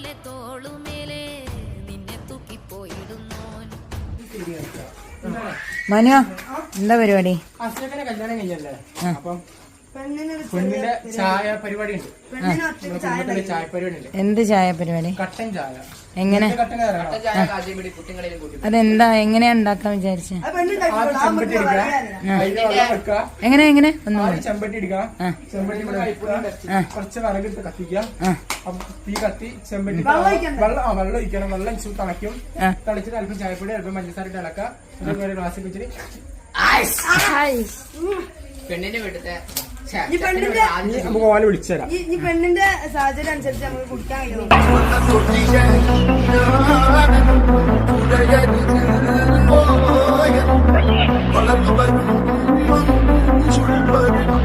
പോലെ തോളുമേലെ നിന്നെ തൂക്കിപ്പോയിടുന്നോൻ. മനു എന്താ പരിപാടി? അശോകനെ കല്യാണം കഴിഞ്ഞല്ലേ, അപ്പം പെണ്ണിന്റെ ചായ പരിപാടി ഉണ്ട്. ചായ പരിപാടി ഉണ്ട്. എന്ത് ചായ പരിപാടി? കട്ടൻ ചായ. എങ്ങനെ? അതെന്താ, എങ്ങനെയാ ഉണ്ടാക്കാൻ വിചാരിച്ച? എങ്ങനെ എങ്ങനെ ചെമ്പട്ടി എടുക്കുക, ചെമ്പട്ടി കുറച്ച് വിറകിട്ട് കത്തിക്കുക, തീ കത്തി ചെമ്പട്ടി വെള്ളം ഒഴിക്കണം. വെള്ളം തിളയ്ക്കും. തിളച്ചിട്ട് അല്പം ചായപ്പൊടി അല്പം പഞ്ചസാര ഇട്ട് ഇളക്കുക. ഒരു ഗ്ലാസ് വെച്ചിട്ട് പെണ്ണിന്റെ വീട്ടിലെ നമുക്ക് ഓല വിളിച്ചു തരാം. ഈ പെണ്ണിന്റെ സാഹചര്യം അനുസരിച്ച് നമുക്ക് കുടിക്കാൻ കഴിയും.